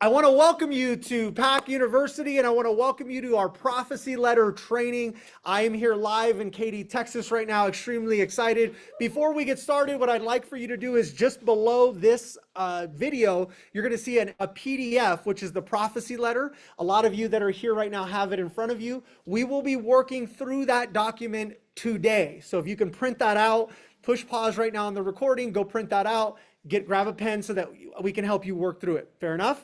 I want to welcome you to Pack University, and I want to welcome you to our prophecy letter training. I am here live in Katy, Texas right now, extremely excited. Before we get started, what I'd like for you to do is just below this video, you're going to see a PDF, which is the prophecy letter. A lot of you that are here right now have it in front of you. We will be working through that document today. So if you can print that out, push pause right now on the recording, go print that out, grab a pen so that we can help you work through it. Fair enough?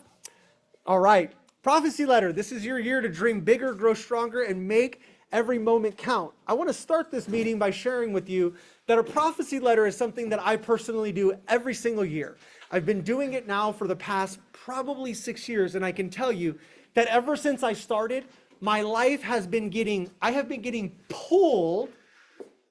All right, prophecy letter. This is your year to dream bigger, grow stronger, and make every moment count. I want to start this meeting by sharing with you that a prophecy letter is something that I personally do every single year. I've been doing it now for the past probably 6 years, and I can tell you that ever since I started, my life has been I have been getting pulled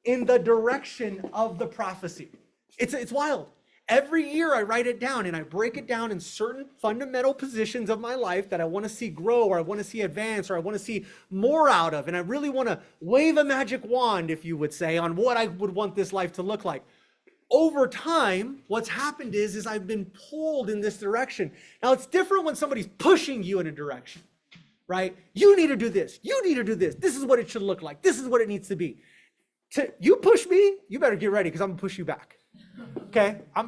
in the direction of the prophecy. It's wild. Every year I write it down and I break it down in certain fundamental positions of my life that I want to see grow, or I want to see advance, or I want to see more out of. And I really want to wave a magic wand, if you would say, on what I would want this life to look like. Over time, what's happened is I've been pulled in this direction. Now, it's different when somebody's pushing you in a direction, right? You need to do this. You need to do this. This is what it should look like. This is what it needs to be. You push me, you better get ready because I'm going to push you back. Okay, I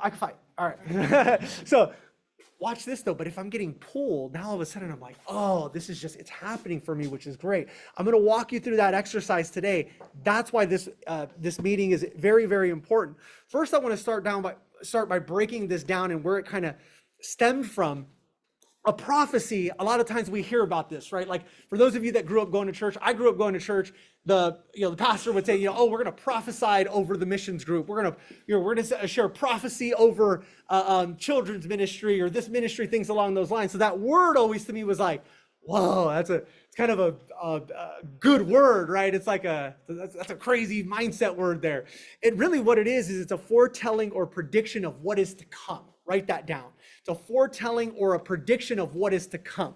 can fight. All right. So watch this though. But if I'm getting pulled, now all of a sudden I'm like, oh, this is just, it's happening for me, which is great. I'm going to walk you through that exercise today. That's why this meeting is very, very important. First, I want to start by breaking this down and where it kind of stemmed from. A prophecy, a lot of times we hear about this, right? Like for those of you that grew up going to church, I grew up going to church. The pastor would say, oh, we're going to prophesy over the missions group. We're going to share prophecy over children's ministry or this ministry, things along those lines. So that word always to me was like, whoa, it's kind of a good word, right? It's like that's a crazy mindset word there. It really what it is it's a foretelling or prediction of what is to come. Write that down. It's a foretelling or a prediction of what is to come.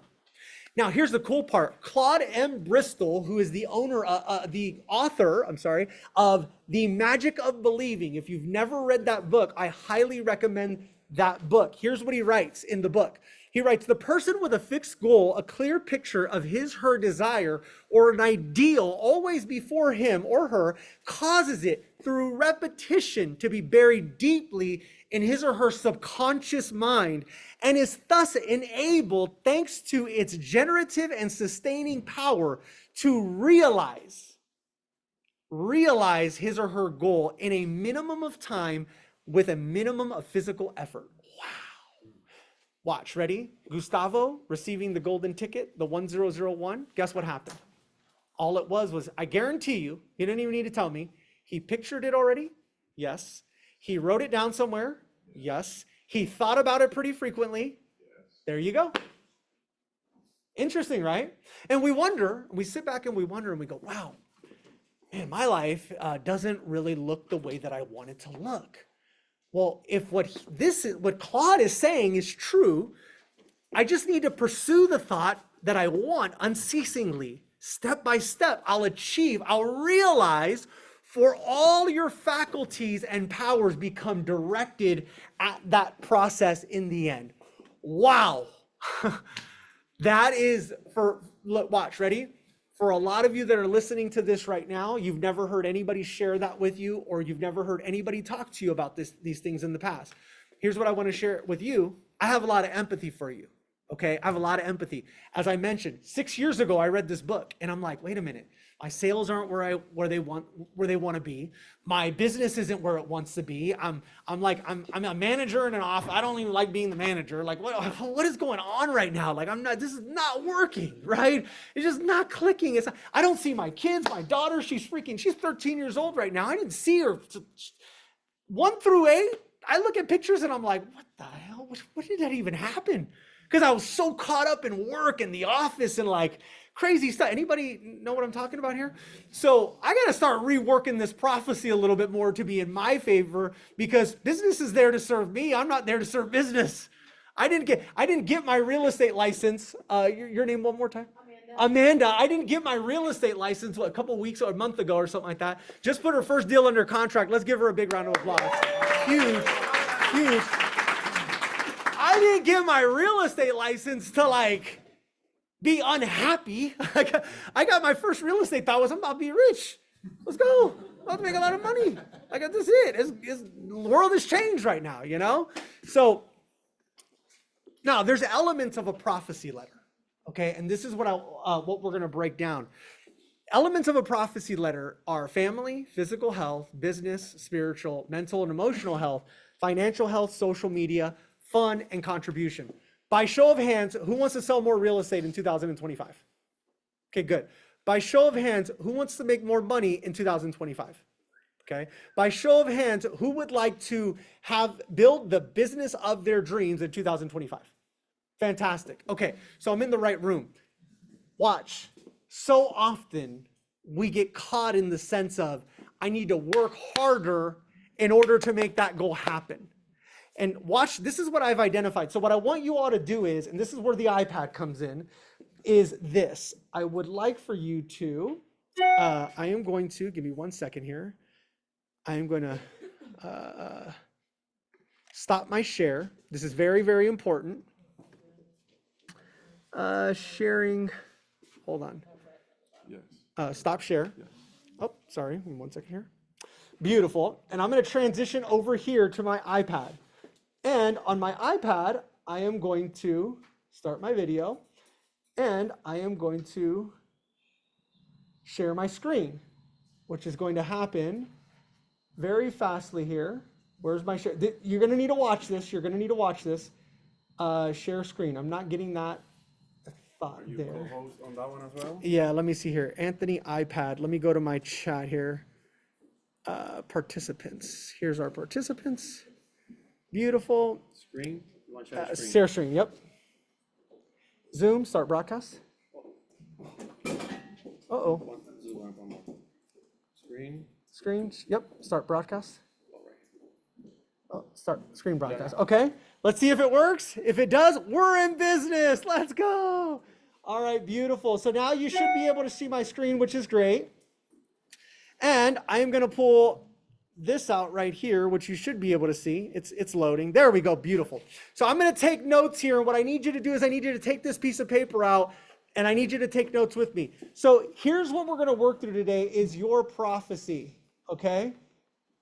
Now, here's the cool part. Claude M. Bristol, who is the author of The Magic of Believing. If you've never read that book, I highly recommend that book. Here's what he writes in the book. He writes, the person with a fixed goal, a clear picture of his/her desire, or an ideal always before him or her, causes it through repetition to be buried deeply in his or her subconscious mind, and is thus enabled, thanks to its generative and sustaining power, to realize his or her goal in a minimum of time with a minimum of physical effort. Wow. Watch, ready? Gustavo receiving the golden ticket, the 1001. Guess what happened? All it was, I guarantee you, he didn't even need to tell me, he pictured it already. Yes. He wrote it down somewhere. Yes. He thought about it pretty frequently. Yes. There you go. Interesting, right? And we sit back and we wonder and we go, wow, man, my life doesn't really look the way that I want it to look. Well, if what Claude is saying is true, I just need to pursue the thought that I want unceasingly, step by step. I'll realize, for all your faculties and powers become directed at that process in the end. Wow. That is watch, ready? For a lot of you that are listening to this right now, you've never heard anybody share that with you, or you've never heard anybody talk to you about these things in the past. Here's what I want to share with you. I have a lot of empathy for you. Okay, I have a lot of empathy. As I mentioned, 6 years ago, I read this book and I'm like, wait a minute. My sales aren't where they want to be. My business isn't where it wants to be. I'm a manager in an office. I don't even like being the manager. Like what is going on right now? Like this is not working, right? It's just not clicking. I don't see my kids, my daughter, she's 13 years old right now. I didn't see her 1 through 8. I look at pictures and I'm like, what the hell? What did that even happen? Because I was so caught up in work and the office and like crazy stuff. Anybody know what I'm talking about here? So I got to start reworking this prophecy a little bit more to be in my favor, because business is there to serve me. I'm not there to serve business. I didn't get my real estate license. Your name one more time? Amanda. I didn't get my real estate license a couple weeks or a month ago or something like that. Just put her first deal under contract. Let's give her a big round of applause. Huge, huge. I didn't get my real estate license to like be unhappy. I got my first real estate thought was I'm about to be rich. Let's go. I'm about to make a lot of money. I got this the world has changed right now, you know? So now there's elements of a prophecy letter. Okay, and this is what we're going to break down. Elements of a prophecy letter are family, physical health, business, spiritual, mental and emotional health, financial health, social media, fun, and contribution. By show of hands, who wants to sell more real estate in 2025? Okay, good. By show of hands, who wants to make more money in 2025? Okay. By show of hands, who would like to build the business of their dreams in 2025? Fantastic. Okay, so I'm in the right room. Watch. So often we get caught in the sense of, I need to work harder in order to make that goal happen. And watch, this is what I've identified. So what I want you all to do is, and this is where the iPad comes in, is this. I would like for you to, I am going to, give me 1 second here. I am going to stop my share. This is very, very important. Sharing, hold on. Yes. Stop share. Yes. Oh, sorry, 1 second here. Beautiful. And I'm going to transition over here to my iPad. And on my iPad, I am going to start my video and I am going to share my screen, which is going to happen very fastly here. Where's my share? You're going to need to watch this. You're going to need to watch this. Share screen. I'm not getting that thought there. Are you co-host on that one as well? Yeah, let me see here. Anthony iPad. Let me go to my chat here. Participants. Here's our participants. Beautiful. Screen? You want to share screen? Share screen, yep. Zoom, start broadcast. Uh-oh. Screen? Screen, yep, start broadcast. Oh, start screen broadcast. Okay, let's see if it works. If it does, we're in business. Let's go. All right, beautiful. So now you should be able to see my screen, which is great. And I am going to pull this out right here, which you should be able to see. It's loading. There we go. Beautiful. So I'm going to take notes here. And what I need you to do is I need you to take this piece of paper out and I need you to take notes with me. So here's what we're going to work through today is your prophecy. Okay.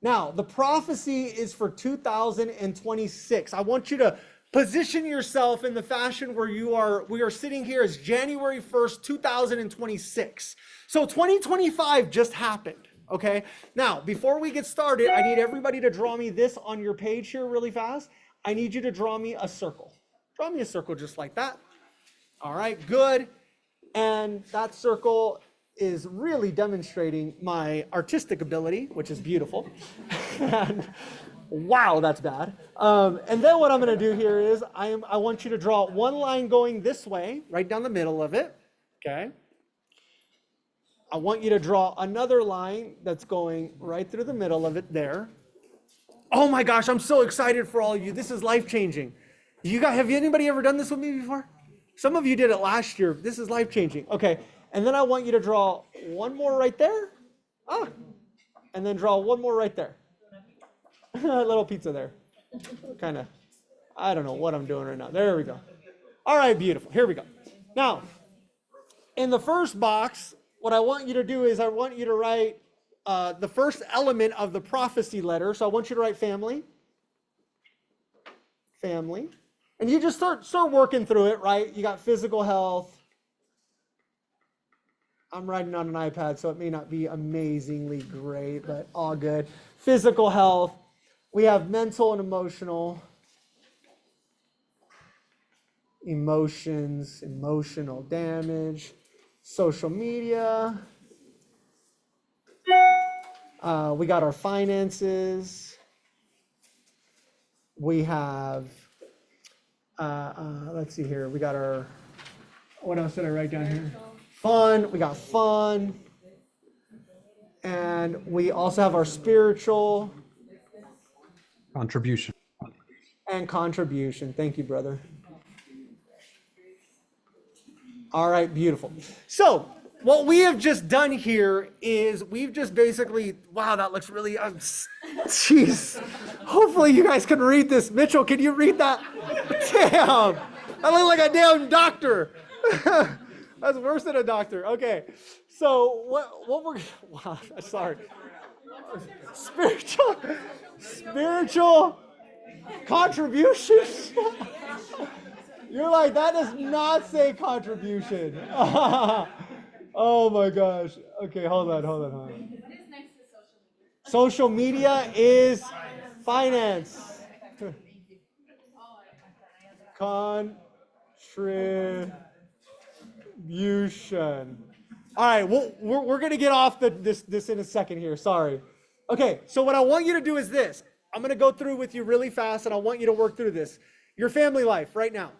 Now the prophecy is for 2026. I want you to position yourself in the fashion where we are sitting here as January 1st, 2026. So 2025 just happened. Okay, now before we get started, I need everybody to draw me this on your page here really fast. I need you to draw me a circle. Draw me a circle just like that. All right, good. And that circle is really demonstrating my artistic ability, which is beautiful. And wow, that's bad. And then what I'm going to do here is I want you to draw one line going this way, right down the middle of it. Okay. I want you to draw another line that's going right through the middle of it there. Oh my gosh, I'm so excited for all of you. This is life-changing. Have anybody ever done this with me before? Some of you did it last year. This is life-changing. Okay, and then I want you to draw one more right there. And then draw one more right there. A little pizza there. Kind of, I don't know what I'm doing right now. There we go. All right, beautiful. Here we go. Now, in the first box, what I want you to do is I want you to write the first element of the prophecy letter. So I want you to write family. Family. And you just start working through it, right? You got physical health. I'm writing on an iPad, so it may not be amazingly great, but all good. Physical health. We have mental and emotional. Emotions, emotional damage. Social media. We got our finances. We have, let's see here. We got our, what else did I write down here? Fun. We got fun. And we also have our spiritual. Contribution. And contribution. Thank you, brother. All right, beautiful. So what we have just done here is we've just basically, wow, that looks really, jeez. Hopefully you guys can read this. Mitchell, can you read that? Damn, I look like a damn doctor. That's worse than a doctor. Okay, so what we're wow, sorry. Spiritual contributions. You're like, that does not say contribution. Oh my gosh. Okay, hold on. Social media is finance. Contribution. All right, we're gonna get off this in a second here. Sorry. Okay, so what I want you to do is this. I'm gonna go through with you really fast, and I want you to work through this. Your family life right now.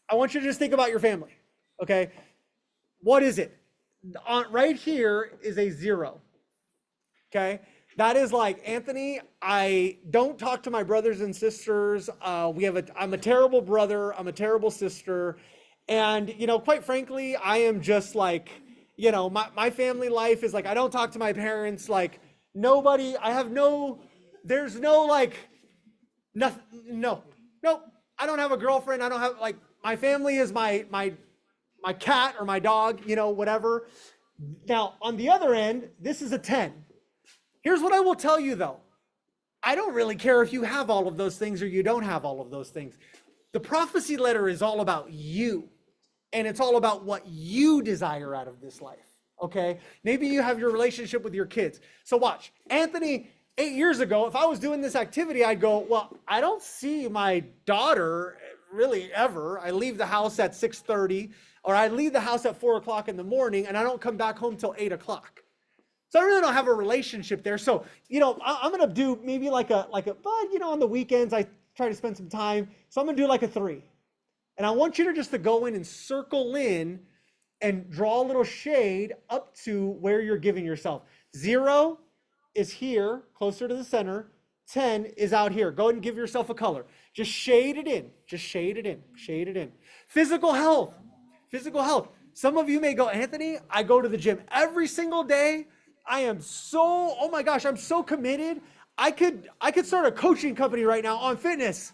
I want you to just think about your family. Okay, what is it? Right here is a 0. Okay, that is like, Anthony, I don't talk to my brothers and sisters. I'm a terrible brother. I'm a terrible sister. And, quite frankly, I am just like, my family life is like, I don't talk to my parents. Like, nobody, there's no like, nothing, nope. I don't have a girlfriend. I don't have, like, my family is my cat or my dog, whatever. Now, on the other end, this is a 10. Here's what I will tell you, though. I don't really care if you have all of those things or you don't have all of those things. The prophecy letter is all about you, and it's all about what you desire out of this life, okay? Maybe you have your relationship with your kids. So watch. Anthony, 8 years ago, if I was doing this activity, I'd go, well, I don't see my daughter really ever. I leave the house at 6:30, or I leave the house at 4 o'clock in the morning, and I don't come back home till 8 o'clock. So I really don't have a relationship there. So, I'm going to do maybe but, on the weekends, I try to spend some time. So I'm going to do like a 3. And I want you to go in and circle in and draw a little shade up to where you're giving yourself. 0 is here, closer to the center. 10 is out here. Go ahead and give yourself a color. Just shade it in. Shade it in. Physical health. Some of you may go, Anthony, I go to the gym every single day. I am oh my gosh, I'm so committed. I could start a coaching company right now on fitness.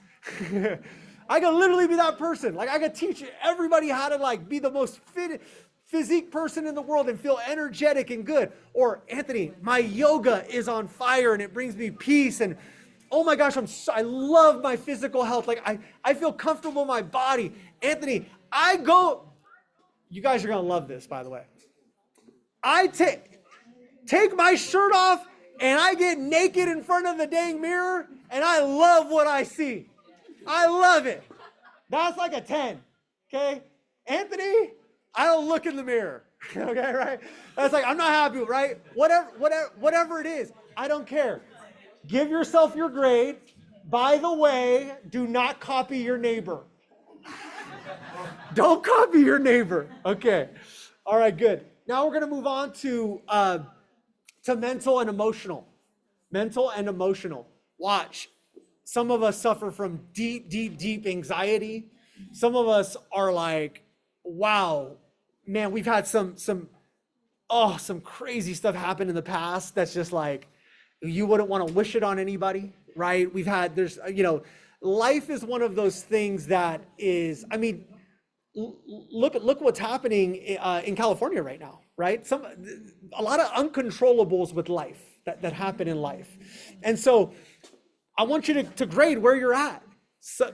I could literally be that person. Like, I could teach everybody how to be the most fit physique person in the world and feel energetic and good. Or, Anthony, my yoga is on fire and it brings me peace. And oh my gosh, I love my physical health. Like, I feel comfortable in my body. Anthony, you guys are going to love this, by the way. I take my shirt off and I get naked in front of the dang mirror and I love what I see. I love it. That's like a 10. Okay. Anthony, I don't look in the mirror. Okay. Right. That's like, I'm not happy. Right. Whatever it is. I don't care. Give yourself your grade. By the way, do not copy your neighbor. Don't copy your neighbor. Okay. All right, good. Now we're going to move on to mental and emotional. Mental and emotional. Watch. Some of us suffer from deep anxiety. Some of us are like, wow, man, we've had some crazy stuff happen in the past that's just like, you wouldn't want to wish it on anybody, right? Life is one of those things that is, look what's happening in California right now, right? A lot of uncontrollables with life that happen in life. And so I want you to grade where you're at. So,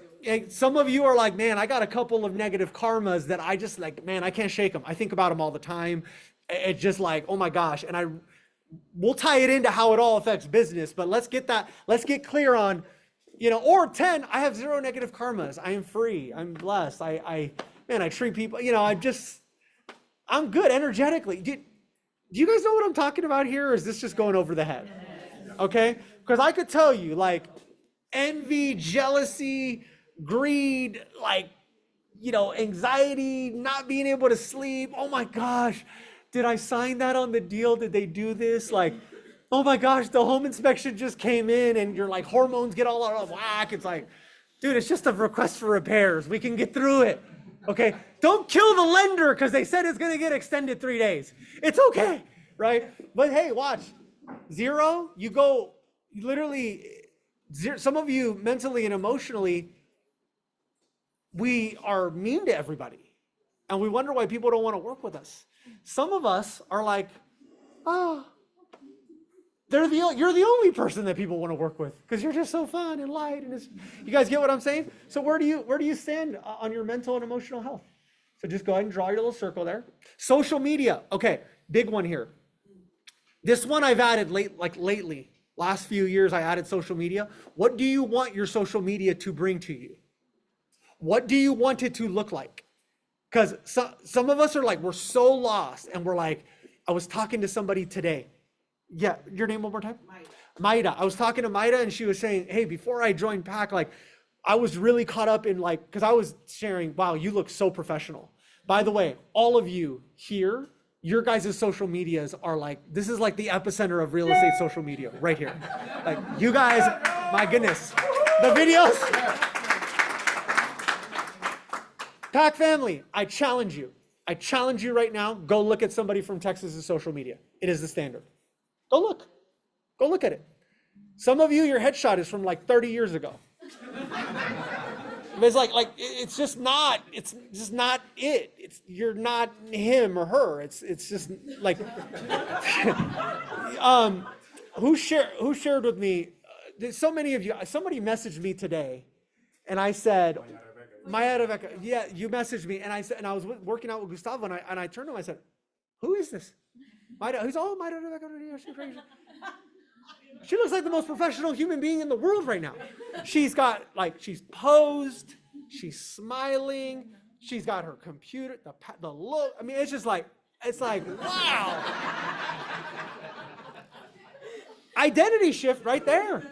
some of you are like, man, I got a couple of negative karmas that I just like, man, I can't shake them. I think about them all the time. It's just like, oh my gosh. And we'll tie it into how it all affects business, but let's get clear on, or 10, I have 0 negative karmas. I am free. I'm blessed. I treat people, I'm good energetically. Do you guys know what I'm talking about here? Or is this just going over the head? Okay. Because I could tell you, like, envy, jealousy, greed, anxiety, not being able to sleep. Oh my gosh, did I sign that on the deal? Did they do this? Like, oh my gosh, the home inspection just came in and your hormones get all out of whack. It's like, dude, it's just a request for repairs. We can get through it. Okay. Don't kill the lender because they said it's going to get extended 3 days. It's okay. Right. But hey, watch. 0, you go literally 0. Some of you mentally and emotionally, we are mean to everybody. And we wonder why people don't want to work with us. Some of us are like, oh, you're the only person that people want to work with because you're just so fun and light. And you guys get what I'm saying? So where do you stand on your mental and emotional health? So just go ahead and draw your little circle there. Social media. Okay, big one here. This one I've added lately. Last few years I added social media. What do you want your social media to bring to you? What do you want it to look like? Because some of us are like, we're so lost and we're like, I was talking to somebody today. Yeah, your name one more time? Maida. I was talking to Maida and she was saying, hey, before I joined PAC, like I was really caught up in like, because I was sharing, wow, you look so professional. By the way, all of you here, your guys' social medias are like, this is like the epicenter of real estate social media right here. Like you guys, my goodness, the videos. PAC family, I challenge you. I challenge you right now, go look at somebody from Texas's social media. It is the standard. Go look. Go look at it. Some of you, your headshot is from like 30 years ago. It's like it's just not it. You're not him or her. It's just like who shared with me, so many of you, somebody messaged me today and I said, Maya Rebecca, yeah, you messaged me and I said, and I was working out with Gustavo and I turned to him, I said, who is this? He's all Maya Rebecca, she's crazy. She looks like the most professional human being in the world right now. She's got she's posed, she's smiling, she's got her computer, the look. I mean, it's like, wow. Identity shift right there.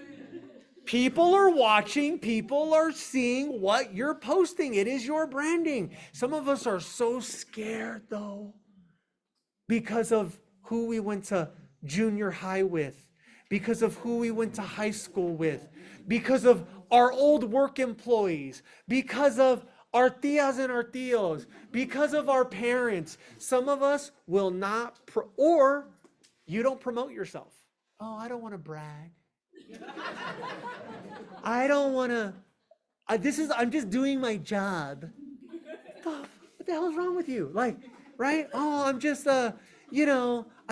People are watching, people are seeing what you're posting. It is your branding. Some of us are so scared though, because of who we went to junior high with, because of who we went to high school with, because of our old work employees, because of our tias and our tios, because of our parents. Some of us will not, or you don't promote yourself. Oh, I don't want to brag. I don't want to, I'm just doing my job. What the hell is wrong with you? Like, right? Oh, I'm just, I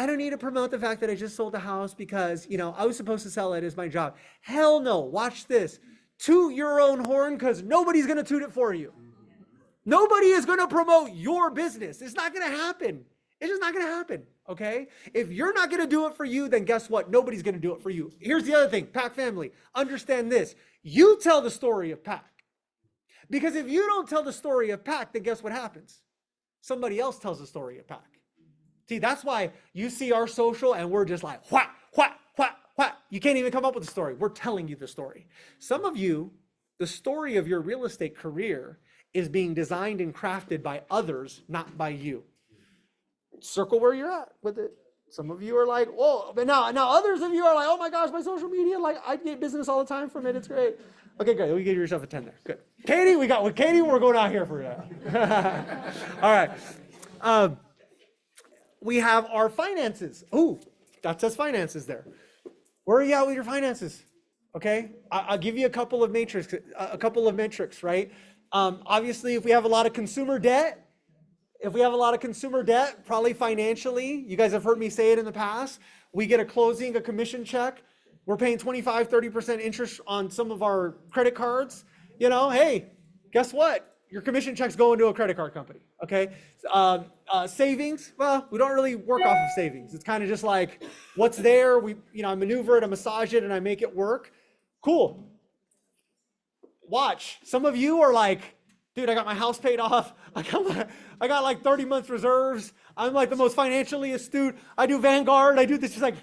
don't need to promote the fact that I just sold a house because, I was supposed to sell it as my job. Hell no. Watch this. Toot your own horn because nobody's going to toot it for you. Nobody is going to promote your business. It's not going to happen. It's just not going to happen. Okay? If you're not going to do it for you, then guess what? Nobody's going to do it for you. Here's the other thing. PAC family, understand this. You tell the story of PAC. Because if you don't tell the story of PAC, then guess what happens? Somebody else tells the story of PAC. See, that's why you see our social and we're just like, wha, wha, wha, wha. You can't even come up with a story. We're telling you the story. Some of you, the story of your real estate career is being designed and crafted by others, not by you. Circle where you're at with it. Some of you are like, whoa, but now others of you are like, oh my gosh, my social media, like I get business all the time from it. It's great. Okay, great. You give yourself a 10 there. Good. Katie, we're going out here for that. All right. We have our finances. Ooh, that says finances there. Where are you at with your finances? Okay, I'll give you a couple of metrics, right? Obviously, if we have a lot of consumer debt, probably financially, you guys have heard me say it in the past, we get a commission check. We're paying 25-30% interest on some of our credit cards. Hey, guess what? Your commission check's going to a credit card company, okay? Savings, well, we don't really work off of savings. It's kind of just like what's there. I maneuver it, I massage it, and I make it work. Cool. Watch. Some of you are like, dude, I got my house paid off. I got like 30 months reserves. I'm like the most financially astute. I do Vanguard. I do this. It's like,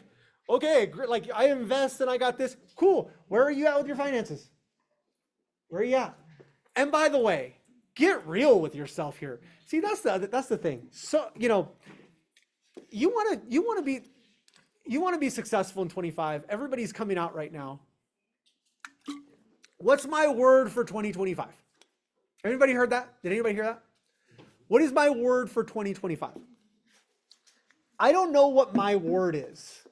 okay, like I invest and I got this. Cool. Where are you at with your finances? Where are you at? And by the way, get real with yourself here. See, that's the thing. So, you want to be successful in 25. Everybody's coming out right now. What's my word for 2025? Anybody heard that? Did anybody hear that? What is my word for 2025? I don't know what my word is,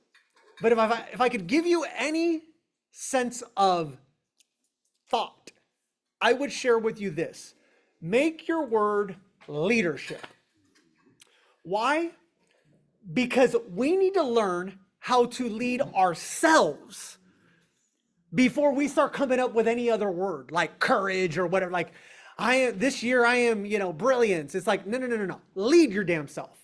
but if I could give you any sense of thought, I would share with you this. Make your word leadership. Why? Because we need to learn how to lead ourselves before we start coming up with any other word like courage or whatever. Like this year I am, brilliance. It's like, no. Lead your damn self.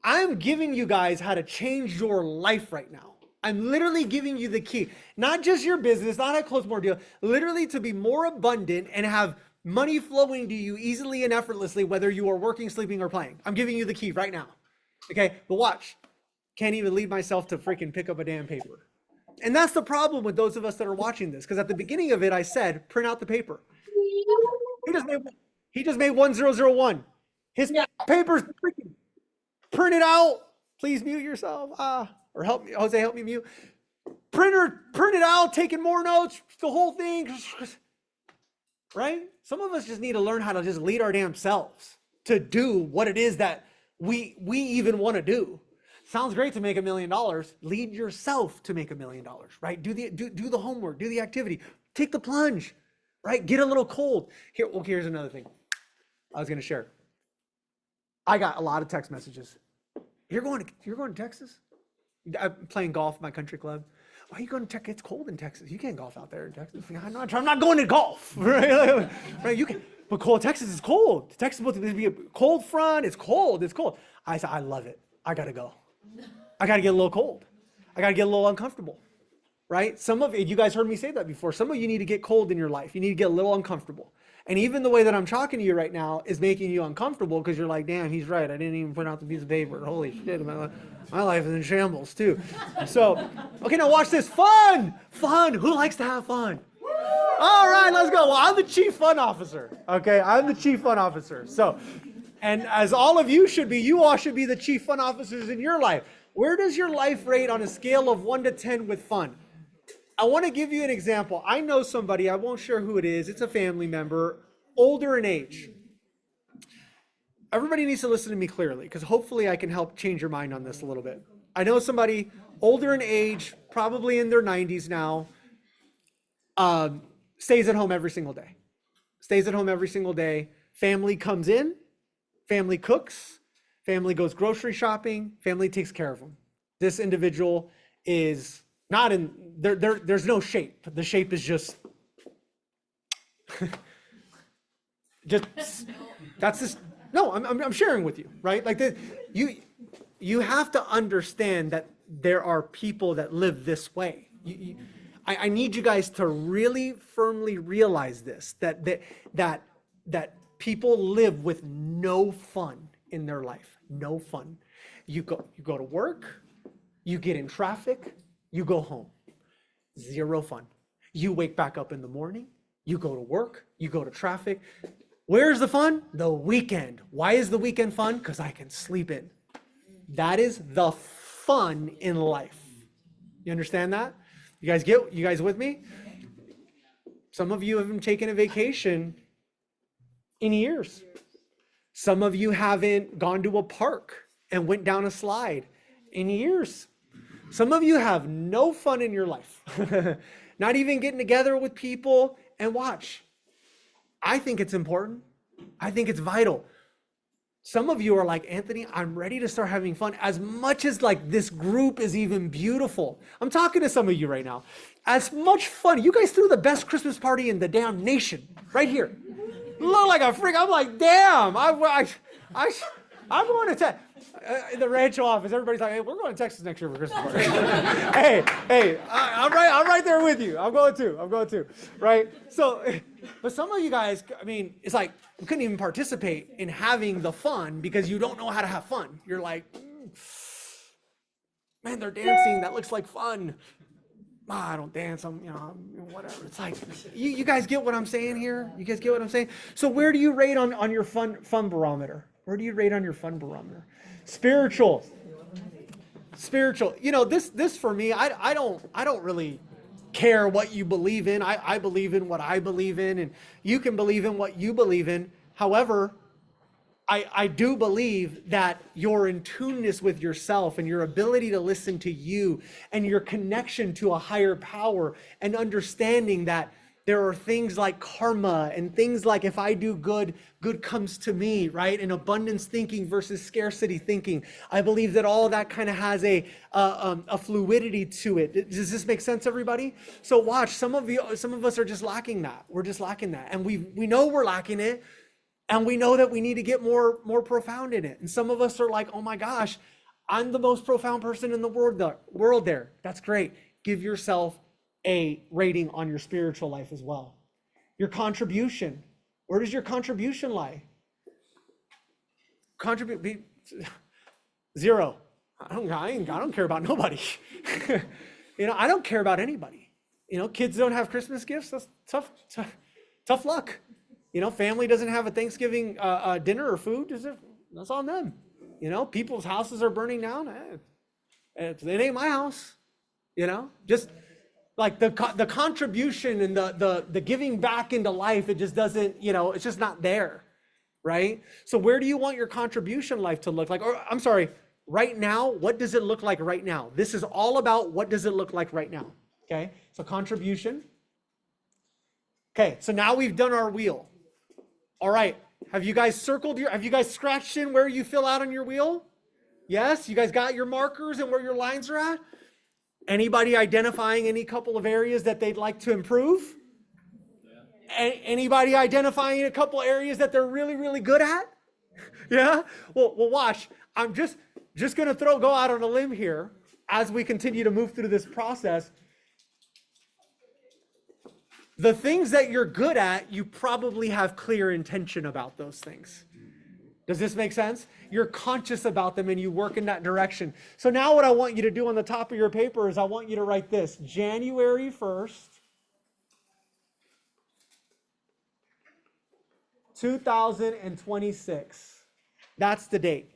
I'm giving you guys how to change your life right now. I'm literally giving you the key, not just your business, not how to close more deals, literally to be more abundant and have money flowing to you easily and effortlessly, whether you are working, sleeping, or playing. I'm giving you the key right now. Okay, but watch. Can't even lead myself to freaking pick up a damn paper. And that's the problem with those of us that are watching this, because at the beginning of it, I said, print out the paper. He just made 1001. His paper's freaking printed out. Please mute yourself. Or help me, Jose, help me mute. Print it out, taking more notes, the whole thing. Right? Some of us just need to learn how to just lead our damn selves to do what it is that we even want to do. Sounds great to make $1 million. Lead yourself to make $1 million, right? Do the homework, do the activity, take the plunge, right? Get a little cold. Here's another thing I was going to share. I got a lot of text messages. You're going to Texas? I'm playing golf at my country club. Why are you going to Texas? It's cold in Texas. You can't golf out there in Texas. I'm not going to golf, right? You can, but cold. Texas is cold. Texas is supposed to be a cold front. It's cold. I said, I love it. I got to go. I got to get a little cold. I got to get a little uncomfortable, right? Some of you guys heard me say that before. Some of you need to get cold in your life. You need to get a little uncomfortable. And even the way that I'm talking to you right now is making you uncomfortable because you're like, damn, he's right. I didn't even put out the piece of paper. Holy shit, my life is in shambles too. So, okay, now watch this. Fun. Who likes to have fun? All right, let's go. Well, I'm the chief fun officer. Okay, I'm the chief fun officer. So, and as all of you should be, you all should be the chief fun officers in your life. Where does your life rate on a scale of 1 to 10 with fun? I want to give you an example. I know somebody, I won't share who it is. It's a family member, older in age. Everybody needs to listen to me clearly because hopefully I can help change your mind on this a little bit. I know somebody older in age, probably in their 90s now, stays at home every single day. Family comes in, family cooks, family goes grocery shopping, family takes care of them. This individual is not in there's no shape. The shape is just that's just no, I'm sharing with you, right? Like you have to understand that there are people that live this way. I need you guys to really firmly realize this, that people live with no fun in their life. No fun. You go to work, you get in traffic, you go home. Zero fun. You wake back up in the morning, you go to work, you go to traffic. Where's the fun? The weekend. Why is the weekend fun? Because I can sleep in. That is the fun in life. You understand that? You guys with me? Some of you haven't taken a vacation in years. Some of you haven't gone to a park and went down a slide in years. Some of you have no fun in your life. Not even getting together with people and watch. I think it's important. I think it's vital. Some of you are like, Anthony, I'm ready to start having fun as much as like this group is even beautiful. I'm talking to some of you right now. As much fun. You guys threw the best Christmas party in the damn nation right here. Look like a freak. I'm like, damn, I'm going to Texas. The Rancho office, everybody's like, hey, we're going to Texas next year for Christmas party. hey, I'm right there with you. I'm going to, right? So, but some of you guys, I mean, it's like, we couldn't even participate in having the fun because you don't know how to have fun. You're like, man, they're dancing. That looks like fun. I don't dance. I'm, whatever. It's like, you guys get what I'm saying here? You guys get what I'm saying? So where do you rate on your fun barometer? Where do you rate on your fun barometer? Spiritual. This for me, I don't really care what you believe in. I believe in what I believe in, and you can believe in what you believe in. However, I do believe that your in tuneness with yourself and your ability to listen to you and your connection to a higher power and understanding that There are things like karma and things like if I do good, good comes to me, right? And abundance thinking versus scarcity thinking. I believe that all that kind of has a fluidity to it. Does this make sense, everybody? So watch, some of us are just lacking that. We're just lacking that. And we know we're lacking it. And we know that we need to get more profound in it. And some of us are like, oh my gosh, I'm the most profound person in the world there. That's great. Give yourself a rating on your spiritual life as well. Your contribution. Where does your contribution lie? Zero. I don't care about nobody. I don't care about anybody. Kids don't have Christmas gifts. That's tough luck. Family doesn't have a Thanksgiving dinner or food. That's on them. People's houses are burning down. It ain't my house. Just like the contribution and the giving back into life, it just doesn't, it's just not there, right? So where do you want your contribution life to look like? Or I'm sorry, right now, what does it look like right now? This is all about what does it look like right now, okay? So contribution. Okay, so now we've done our wheel. All right, have you guys scratched in where you fill out on your wheel? Yes, you guys got your markers and where your lines are at? Anybody identifying any couple of areas that they'd like to improve? Yeah. Anybody identifying a couple areas that they're really, really good at? Yeah? Well, watch. I'm just going to go out on a limb here as we continue to move through this process. The things that you're good at, you probably have clear intention about those things. Does this make sense? You're conscious about them and you work in that direction. So now what I want you to do on the top of your paper is I want you to write this: January 1st, 2026. That's the date.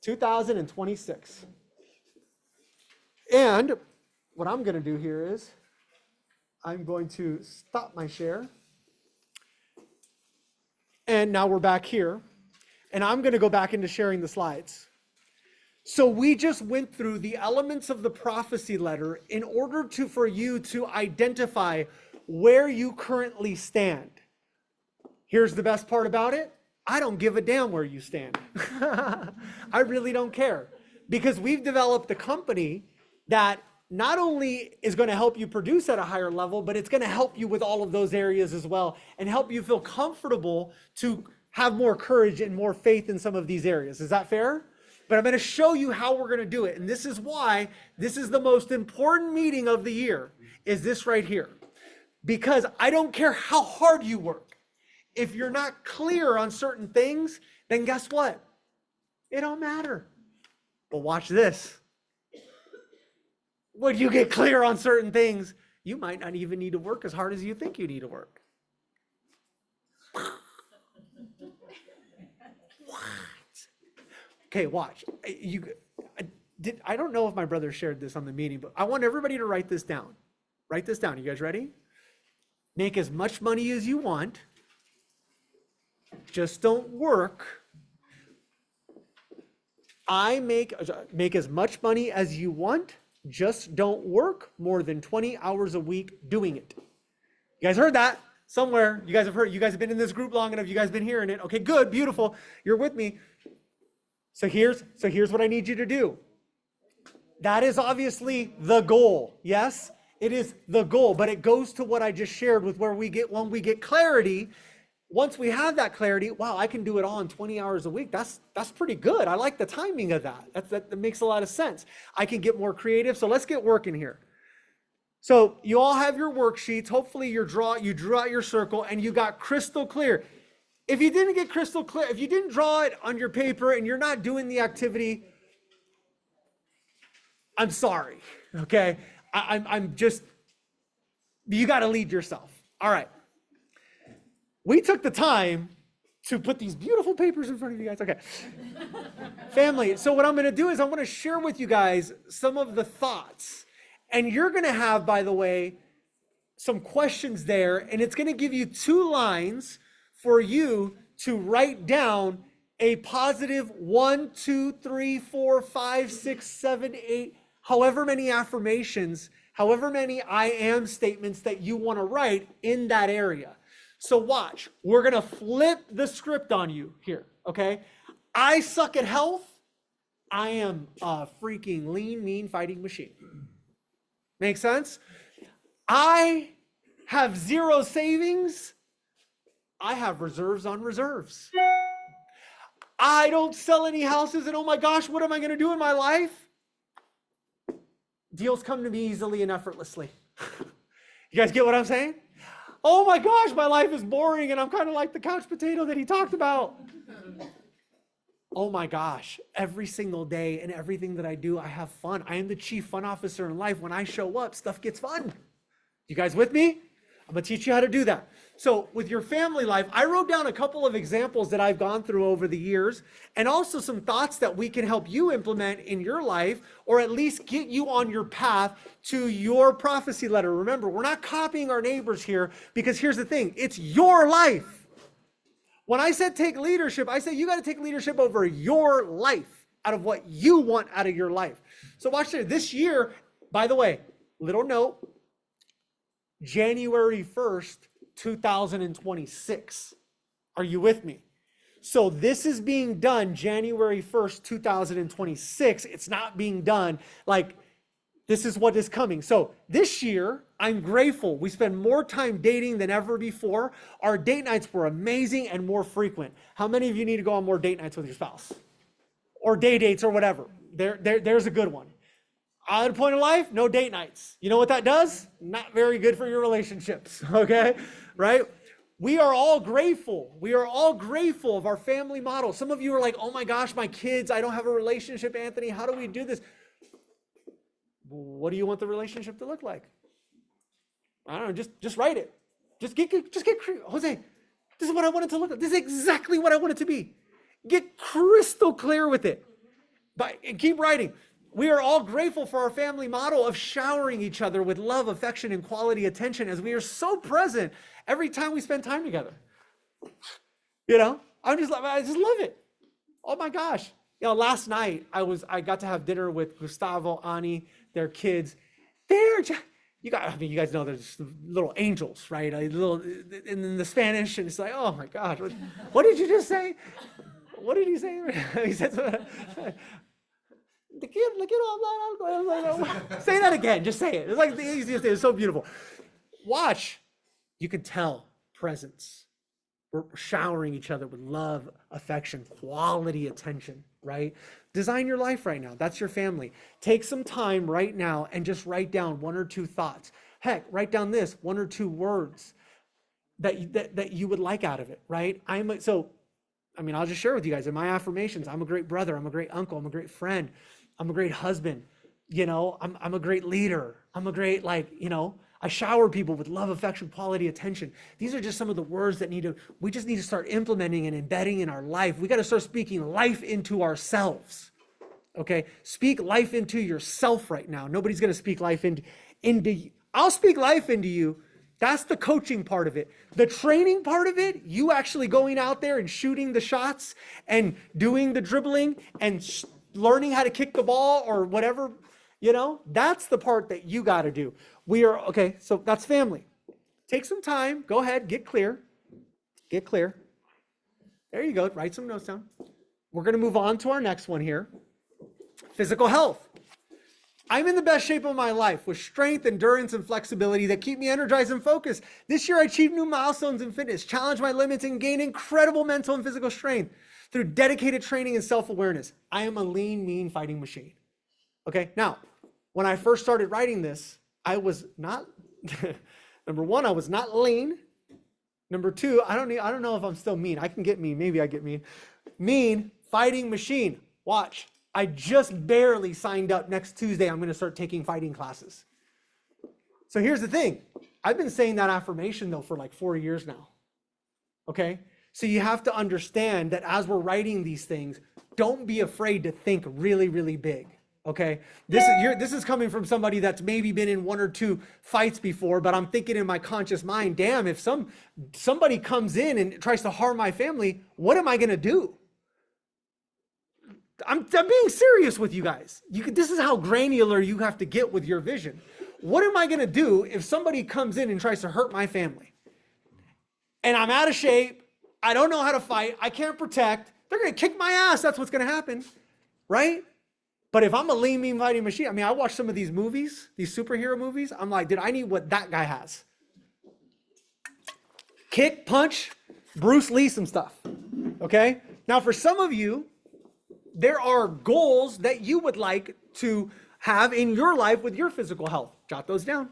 (2026). And what I'm going to do here is I'm going to stop my share. And now we're back here. And I'm going to go back into sharing the slides. So we just went through the elements of the prophecy letter in order for you to identify where you currently stand. Here's the best part about it. I don't give a damn where you stand. I really don't care. Because we've developed a company that not only is going to help you produce at a higher level, but it's going to help you with all of those areas as well and help you feel comfortable to have more courage and more faith in some of these areas. Is that fair? But I'm going to show you how we're going to do it. And this is why this is the most important meeting of the year, is this right here. Because I don't care how hard you work. If you're not clear on certain things, then guess what? It don't matter. But watch this. When you get clear on certain things, you might not even need to work as hard as you think you need to work. What? Okay, watch. I don't know if my brother shared this on the meeting, but I want everybody to write this down. Write this down. You guys ready? Make as much money as you want. Just don't work. Make as much money as you want. Just don't work more than 20 hours a week doing it. You guys heard that somewhere. You guys have heard. You guys have been in this group long enough. You guys have been hearing it. Okay, good, beautiful. You're with me. So here's what I need you to do. That is obviously the goal. Yes, it is the goal, but it goes to what I just shared with when we get clarity. Once we have that clarity, wow, I can do it all in 20 hours a week. That's pretty good. I like the timing of that. That makes a lot of sense. I can get more creative. So let's get working here. So you all have your worksheets. Hopefully you drew out your circle and you got crystal clear. If you didn't get crystal clear, if you didn't draw it on your paper and you're not doing the activity, I'm sorry, okay? I'm just, you got to lead yourself. All right. We took the time to put these beautiful papers in front of you guys. Okay. Family, so what I'm going to do is I'm going to share with you guys some of the thoughts. And you're going to have, by the way, some questions there. And it's going to give you 2 lines for you to write down a positive 1, 2, 3, 4, 5, 6, 7, 8, however many affirmations, however many I am statements that you want to write in that area. So watch, we're going to flip the script on you here, okay? I suck at health. I am a freaking lean, mean fighting machine. Make sense? I have zero savings. I have reserves on reserves. I don't sell any houses, and oh my gosh, what am I going to do in my life? Deals come to me easily and effortlessly. You guys get what I'm saying? Oh my gosh, my life is boring and I'm kind of like the couch potato that he talked about. Oh my gosh, every single day and everything that I do, I have fun. I am the chief fun officer in life. When I show up, stuff gets fun. You guys with me? I'm gonna teach you how to do that. So with your family life, I wrote down a couple of examples that I've gone through over the years, and also some thoughts that we can help you implement in your life, or at least get you on your path to your prophecy letter. Remember, we're not copying our neighbors here, because here's the thing, it's your life. When I said take leadership, I said you got to take leadership over your life, out of what you want out of your life. So watch this year, by the way, little note, January 1st, 2026. Are you with me? So this is being done January 1st, 2026. It's not being done like this is what is coming. So this year, I'm grateful. We spend more time dating than ever before. Our date nights were amazing and more frequent. How many of you need to go on more date nights with your spouse? Or day dates or whatever? There's a good one. At a point in life, no date nights. You know what that does? Not very good for your relationships, okay? Right? We are all grateful. We are all grateful of our family model. Some of you are like, oh my gosh, my kids, I don't have a relationship, Anthony. How do we do this? What do you want the relationship to look like? I don't know, just write it. Just get Jose, this is what I want it to look like. This is exactly what I want it to be. Get crystal clear with it. But keep writing. We are all grateful for our family model of showering each other with love, affection, and quality attention, as we are so present every time we spend time together. You know, I just love it. Oh my gosh. You know, last night I got to have dinner with Gustavo, Ani, their kids. You guys know they're just little angels, right? Little in the Spanish, and it's like, oh my gosh, what did you just say? What did he say? He said, the kid, say that again. Just say it. It's like the easiest thing. It's so beautiful. Watch. You can tell presence. We're showering each other with love, affection, quality attention, right? Design your life right now. That's your family. Take some time right now and just write down one or two thoughts. Heck, write down this, one or two words that you would like out of it, right? I'll just share with you guys in my affirmations. I'm a great brother. I'm a great uncle. I'm a great friend. I'm a great husband. You know, I'm a great leader. I'm a great, I shower people with love, affection, quality attention. These are just some of the words that we just need to start implementing and embedding in our life. We got to start speaking life into ourselves. Okay? Speak life into yourself right now. Nobody's going to speak life into you. I'll speak life into you. That's the coaching part of it. The training part of it, you actually going out there and shooting the shots and doing the dribbling and learning how to kick the ball or whatever, that's the part that you got to do. So that's family. Take some time. Go ahead. Get clear. There you go. Write some notes down. We're going to move on to our next one here. Physical health. I'm in the best shape of my life with strength, endurance, and flexibility that keep me energized and focused. This year, I achieved new milestones in fitness, challenged my limits, and gained incredible mental and physical strength through dedicated training and self-awareness. I am a lean, mean fighting machine. Okay, now, when I first started writing this, I was not, number one, I was not lean. Number two, I don't know if I'm still mean. I can get mean. Maybe I get mean. Mean fighting machine. Watch. I just barely signed up. Next Tuesday, I'm going to start taking fighting classes. So here's the thing. I've been saying that affirmation, though, for like 4 years now. Okay? So you have to understand that as we're writing these things, don't be afraid to think really, really big. Okay? This is coming from somebody that's maybe been in 1 or 2 fights before, but I'm thinking in my conscious mind, damn, if somebody comes in and tries to harm my family, what am I going to do? I'm being serious with you guys. This is how granular you have to get with your vision. What am I going to do if somebody comes in and tries to hurt my family? And I'm out of shape. I don't know how to fight. I can't protect. They're going to kick my ass. That's what's going to happen, right? But if I'm a lean, mean fighting machine, I mean, I watch some of these movies, these superhero movies. I'm like, dude, I need what that guy has. Kick, punch, Bruce Lee some stuff, okay? Now, for some of you, there are goals that you would like to have in your life with your physical health. Jot those down.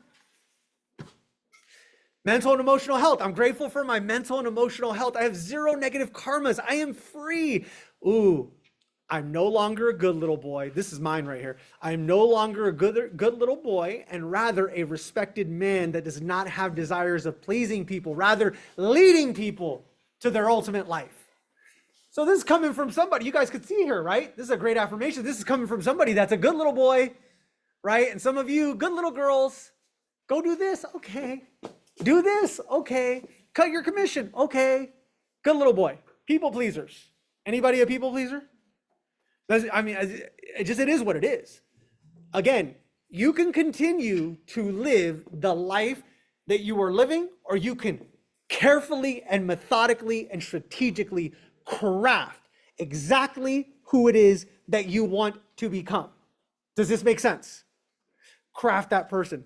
Mental and emotional health. I'm grateful for my mental and emotional health. I have zero negative karmas. I am free. Ooh, I'm no longer a good little boy. This is mine right here. I'm no longer a good little boy, and rather a respected man that does not have desires of pleasing people, rather leading people to their ultimate life. So this is coming from somebody, you guys could see here, right? This is a great affirmation. This is coming from somebody that's a good little boy, right? And some of you, good little girls, go do this, okay. Do this, okay. Cut your commission, okay. Good little boy. People pleasers. Anybody a people pleaser? I mean, it is what it is. Again, you can continue to live the life that you are living, or you can carefully and methodically and strategically craft exactly who it is that you want to become. Does this make sense? Craft that person.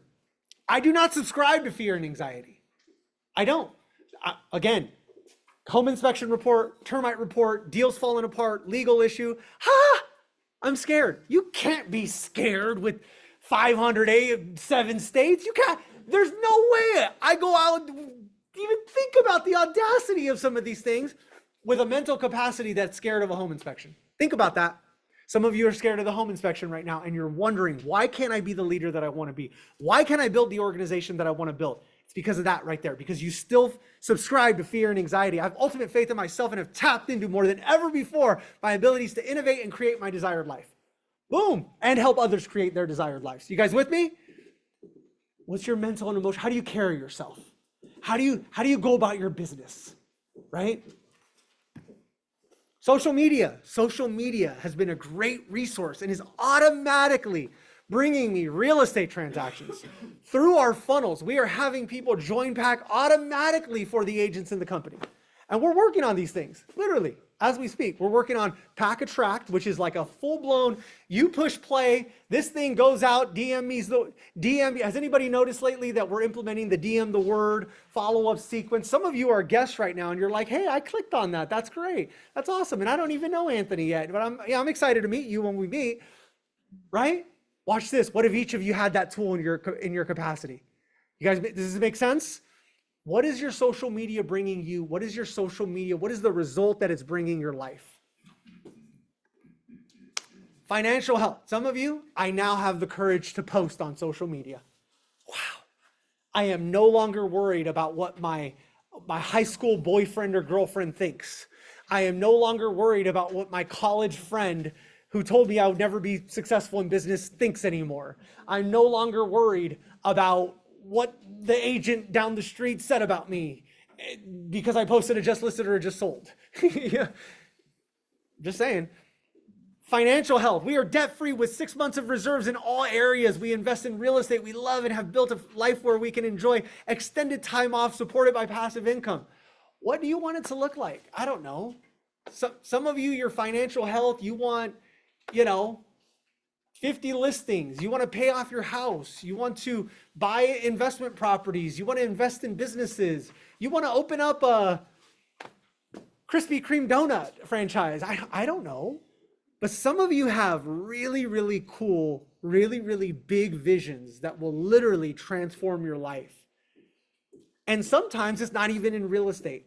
I do not subscribe to fear and anxiety. I don't. Again, home inspection report, termite report, deals falling apart, legal issue. I'm scared. You can't be scared with 507 states. You can't. There's no way I go out and even think about the audacity of some of these things with a mental capacity that's scared of a home inspection. Think about that. Some of you are scared of the home inspection right now, and you're wondering, why can't I be the leader that I want to be? Why can't I build the organization that I want to build? It's because of that right there, because you still subscribe to fear and anxiety. I have ultimate faith in myself and have tapped into more than ever before my abilities to innovate and create my desired life. Boom. And help others create their desired lives. You guys with me? What's your mental and emotional? How do you carry yourself? How do you go about your business? Right? Social media has been a great resource and is automatically bringing me real estate transactions. Through our funnels, we are having people join Pack automatically for the agents in the company. And we're working on these things, literally, as we speak. We're working on Pack Attract, which is like a full-blown, you push play, this thing goes out, DM me. Has anybody noticed lately that we're implementing the DM the word follow-up sequence? Some of you are guests right now and you're like, hey, I clicked on that. That's great. That's awesome. And I don't even know Anthony yet, but I'm excited to meet you when we meet, right? Watch this. What if each of you had that tool in your capacity? You guys, does this make sense? What is your social media bringing you? What is your social media? What is the result that it's bringing your life? Financial health. Some of you, I now have the courage to post on social media. Wow. I am no longer worried about what my high school boyfriend or girlfriend thinks. I am no longer worried about what my college friend who told me I would never be successful in business thinks anymore. I'm no longer worried about what the agent down the street said about me because I posted a just listed or a just sold. Yeah. Just saying. Financial health. We are debt-free with 6 months of reserves in all areas. We invest in real estate. We love and have built a life where we can enjoy extended time off supported by passive income. What do you want it to look like? I don't know. Some of you, your financial health, you want, 50 listings. You want to pay off your house. You want to buy investment properties. You want to invest in businesses. You want to open up a Krispy Kreme donut franchise. I don't know. But some of you have really, really cool, really, really big visions that will literally transform your life. And sometimes it's not even in real estate.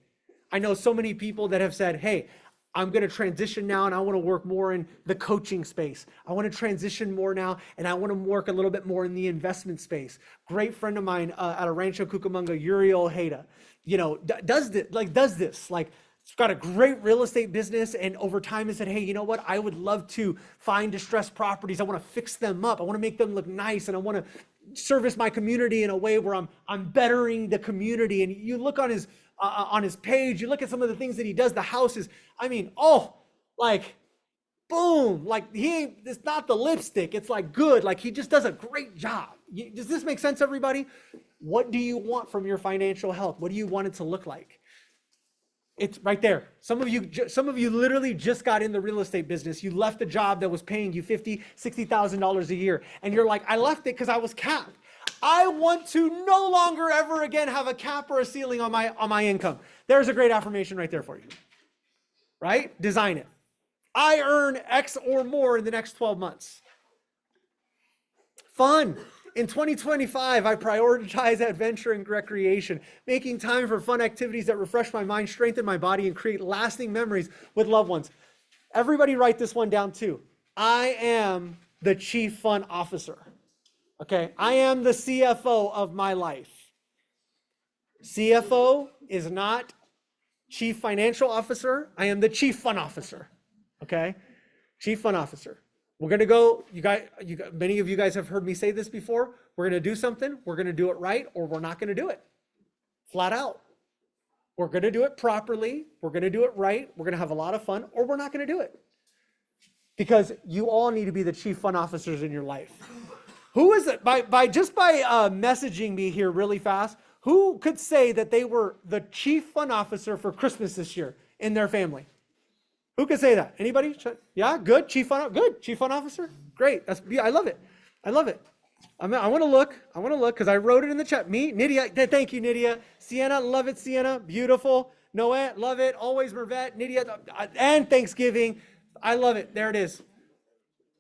I know so many people that have said, hey, I'm going to transition now and I want to work more in the coaching space. I want to transition more now and I want to work a little bit more in the investment space. Great friend of mine out of Rancho Cucamonga, Uriel Ojeda, does this. He's got a great real estate business, and over time he said, hey, you know what? I would love to find distressed properties. I want to fix them up. I want to make them look nice, and I want to service my community in a way where I'm bettering the community. And you look on his page, you look at some of the things that he does, the houses, boom, like it's not the lipstick. It's like good. Like he just does a great job. Does this make sense, everybody? What do you want from your financial health? What do you want it to look like? It's right there. Some of you literally just got in the real estate business. You left a job that was paying you $50,000, $60,000 a year. And you're like, I left it because I was capped. I want to no longer ever again have a cap or a ceiling on my income. There's a great affirmation right there for you. Right? Design it. I earn X or more in the next 12 months. Fun. In 2025, I prioritize adventure and recreation, making time for fun activities that refresh my mind, strengthen my body, and create lasting memories with loved ones. Everybody write this one down too. I am the chief fun officer. Okay, I am the CFO of my life. CFO is not chief financial officer. I am the chief fun officer. Okay, chief fun officer. We're going to go, many of you guys have heard me say this before. We're going to do something. We're going to do it right, or we're not going to do it. Flat out. We're going to do it properly. We're going to do it right. We're going to have a lot of fun, or we're not going to do it. Because you all need to be the chief fun officers in your life. Who is it? By messaging me here really fast, who could say that they were the chief fun officer for Christmas this year in their family? Who can say that? Anybody? Yeah, good. Chief fun officer. Great. I love it. I love it. I want to look because I wrote it in the chat. Me, Nydia. Thank you, Nydia. Sienna, love it, Sienna. Beautiful. Noette, love it. Always Mervet, Nydia, and Thanksgiving. I love it. There it is.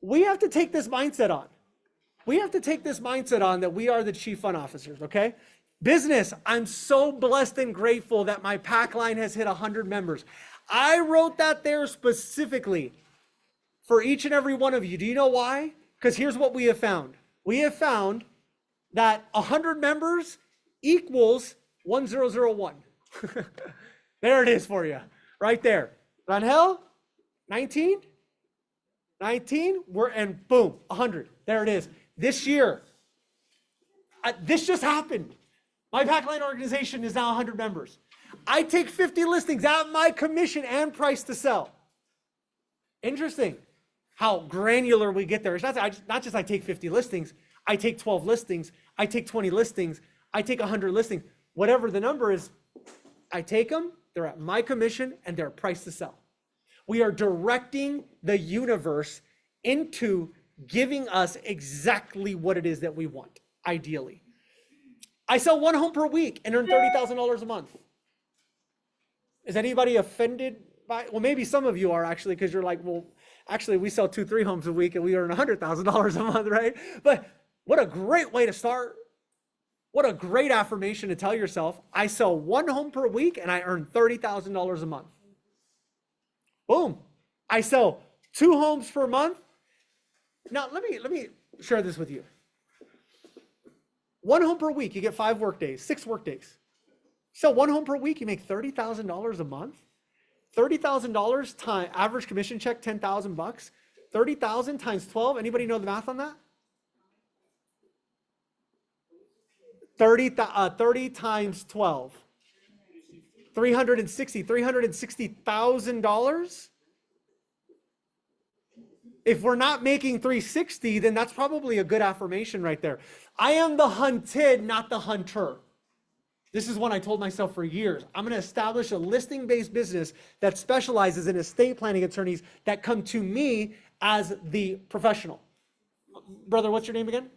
We have to take this mindset on. We have to take this mindset on that we are the chief fun officers, okay? Business, I'm so blessed and grateful that my pack line has hit 100 members. I wrote that there specifically for each and every one of you. Do you know why? Because here's what we have found. We have found that 100 members equals 1001. There it is for you, right there. Rangel, 19, and boom, 100. There it is. This year, this just happened. My Packline organization is now 100 members. I take 50 listings at my commission and price to sell. Interesting how granular we get there. It's not just I take 50 listings. I take 12 listings. I take 20 listings. I take 100 listings. Whatever the number is, I take them. They're at my commission and they're priced to sell. We are directing the universe into giving us exactly what it is that we want, ideally. I sell one home per week and earn $30,000 a month. Is anybody offended by, well, maybe some of you are actually, because you're like, well, actually we sell 2-3 homes a week and we earn $100,000 a month, right? But what a great way to start. What a great affirmation to tell yourself. I sell one home per week and I earn $30,000 a month. Boom. I sell 2 homes per month. Now, let me share this with you. 1 home per week, you get 5 work days, 6 work days. So 1 home per week, you make $30,000 a month. $30,000 times average commission check, $10,000. 30,000 times 12. Anybody know the math on that? 30 times 12. $360,000. If we're not making 360, then that's probably a good affirmation right there. I am the hunted, not the hunter. This is one I told myself for years. I'm going to establish a listing-based business that specializes in estate planning attorneys that come to me as the professional. Brother, what's your name again?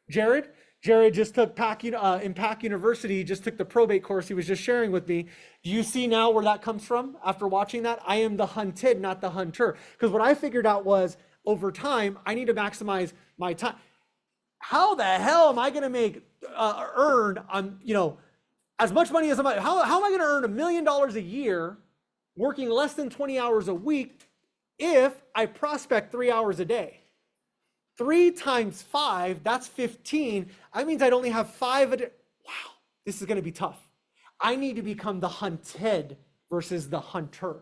Jared. Jared just took Impact University, just took the probate course he was just sharing with me. Do you see now where that comes from after watching that? I am the hunted, not the hunter. Because what I figured out was, over time, I need to maximize my time. How the hell am I going to make, earn on, as much money as how am I going to earn $1 million a year working less than 20 hours a week if I prospect 3 hours a day? 3 times 5, that's 15. That means I'd only have 5 a day. Wow, this is going to be tough. I need to become the hunted versus the hunter.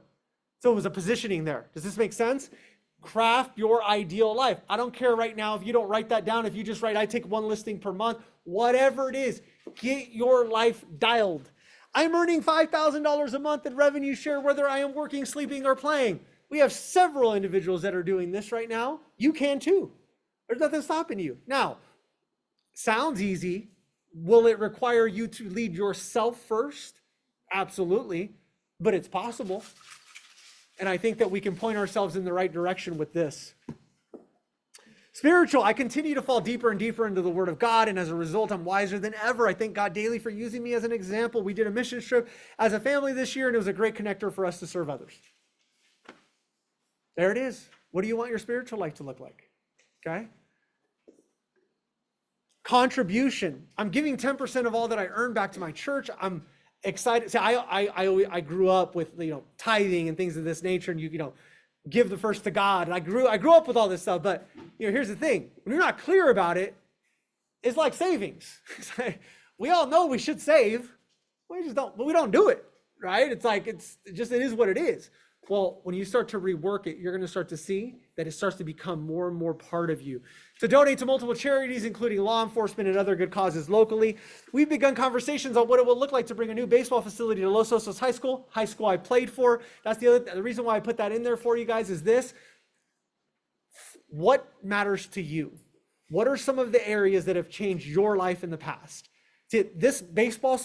So it was a positioning there. Does this make sense? Craft your ideal life. I don't care right now if you don't write that down. If you just write, I take 1 listing per month, whatever it is, get your life dialed. I'm earning $5,000 a month in revenue share, whether I am working, sleeping, or playing. We have several individuals that are doing this right now. You can too. There's nothing stopping you. Now, sounds easy. Will it require you to lead yourself first? Absolutely, but it's possible. And I think that we can point ourselves in the right direction with this. Spiritual, I continue to fall deeper and deeper into the Word of God, and as a result, I'm wiser than ever. I thank God daily for using me as an example. We did a mission trip as a family this year, and it was a great connector for us to serve others. There it is. What do you want your spiritual life to look like? Okay? Contribution. I'm giving 10% of all that I earn back to my church. I'm excited. See, I grew up with, tithing and things of this nature, and you give the first to God. And I grew up with all this stuff, but here's the thing. When you're not clear about it, it's like savings. We all know we should save. We just don't, but we don't do it, right? It's like, it is what it is. Well, when you start to rework it, you're going to start to see that it starts to become more and more part of you. To donate to multiple charities, including law enforcement and other good causes locally. We've begun conversations on what it will look like to bring a new baseball facility to Los Osos High School I played for. That's the reason why I put that in there for you guys is this. What matters to you? What are some of the areas that have changed your life in the past? See, this baseball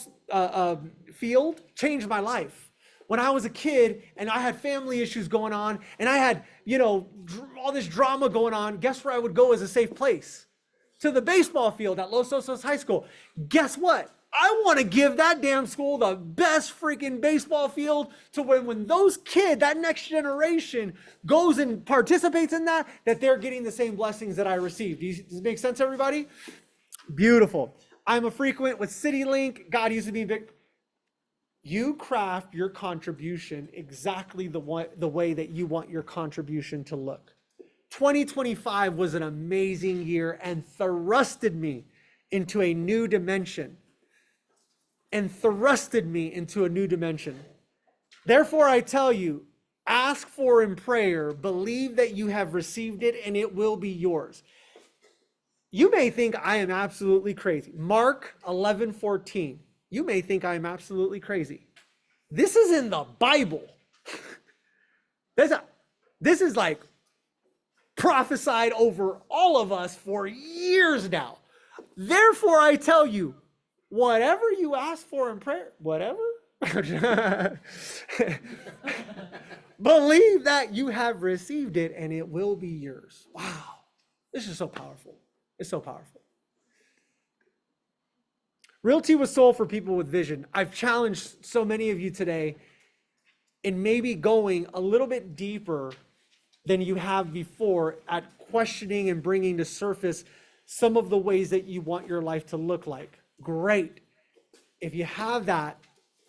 field changed my life. When I was a kid and I had family issues going on and I had, all this drama going on, guess where I would go as a safe place? To the baseball field at Los Osos High School. Guess what? I want to give that damn school the best freaking baseball field to when those kids, that next generation goes and participates in that they're getting the same blessings that I received. Does this make sense, everybody? Beautiful. I'm a frequent with CityLink. God used to be big. You craft your contribution exactly the way that you want your contribution to look. 2025 was an amazing year and thrusted me into a new dimension. Therefore, I tell you, ask for in prayer, believe that you have received it, and it will be yours. You may think I am absolutely crazy. Mark 11:14. You may think I'm absolutely crazy. This is in the Bible. This is like prophesied over all of us for years now. Therefore, I tell you, whatever you ask for in prayer, whatever, believe that you have received it and it will be yours. Wow. This is so powerful. It's so powerful. Realty was sold for people with vision. I've challenged so many of you today in maybe going a little bit deeper than you have before at questioning and bringing to surface some of the ways that you want your life to look like. Great. If you have that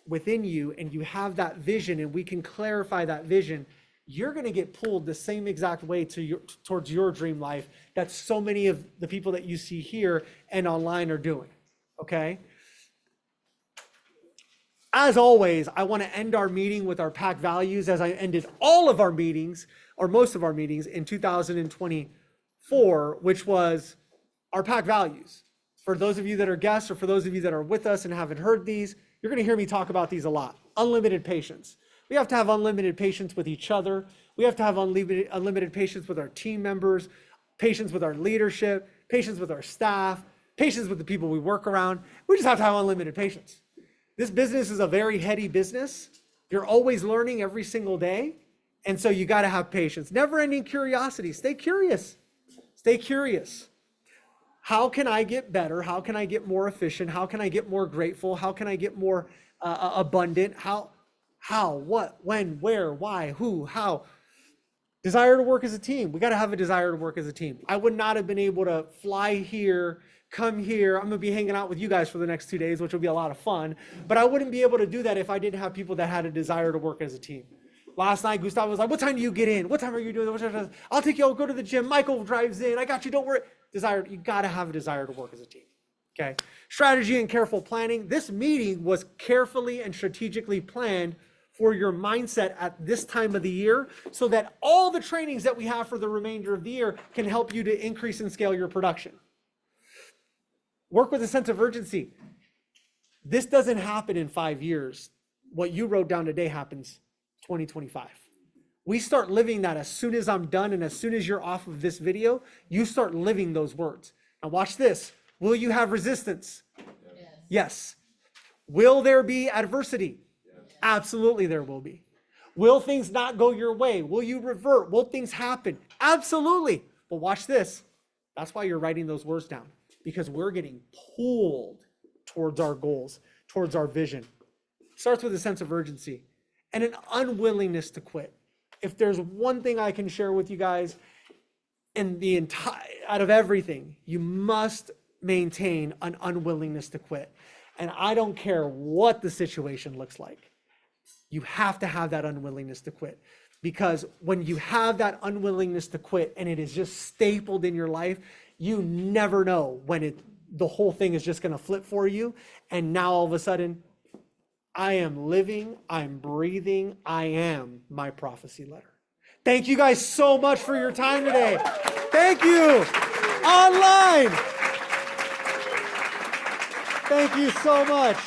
within you and you have that vision and we can clarify that vision, you're going to get pulled the same exact way towards your dream life that so many of the people that you see here and online are doing. Okay. As always, I want to end our meeting with our PAC values as I ended all of our meetings or most of our meetings in 2024, which was our PAC values. For those of you that are guests or for those of you that are with us and haven't heard these, you're going to hear me talk about these a lot. Unlimited patience. We have to have unlimited patience with each other. We have to have unlimited patience with our team members, patience with our leadership, patience with our staff, patience with the people we work around. We just have to have unlimited patience. This business is a very heady business. You're always learning every single day. And so you got to have patience. Never-ending curiosity. Stay curious. Stay curious. How can I get better? How can I get more efficient? How can I get more grateful? How can I get more abundant? How, what, when, where, why, who, how? Desire to work as a team. We got to have a desire to work as a team. I would not have been able to fly here, come here. I'm going to be hanging out with you guys for the next 2 days, which will be a lot of fun. But I wouldn't be able to do that if I didn't have people that had a desire to work as a team. Last night, Gustavo was like, what time do you get in? What time are you doing? I'll take you, I'll go to the gym. Michael drives in. I got you, don't worry. Desire, you got to have a desire to work as a team. Okay. Strategy and careful planning. This meeting was carefully and strategically planned for your mindset at this time of the year so that all the trainings that we have for the remainder of the year can help you to increase and scale your production. Work with a sense of urgency. This doesn't happen in 5 years. What you wrote down today happens 2025. We start living that as soon as I'm done and as soon as you're off of this video, you start living those words. Now watch this. Will you have resistance? Yes. Will there be adversity? Absolutely there will be. Will things not go your way? Will you revert? Will things happen? Absolutely. But watch this. That's why you're writing those words down, because we're getting pulled towards our goals, towards our vision. It starts with a sense of urgency and an unwillingness to quit. If there's one thing I can share with you guys, in the entire, out of everything, you must maintain an unwillingness to quit. And I don't care what the situation looks like. You have to have that unwillingness to quit, because when you have that unwillingness to quit and it is just stapled in your life, you never know when the whole thing is just going to flip for you. And now all of a sudden, I am living, I'm breathing, I am my prophecy letter. Thank you guys so much for your time today. Thank you. Online. Thank you so much.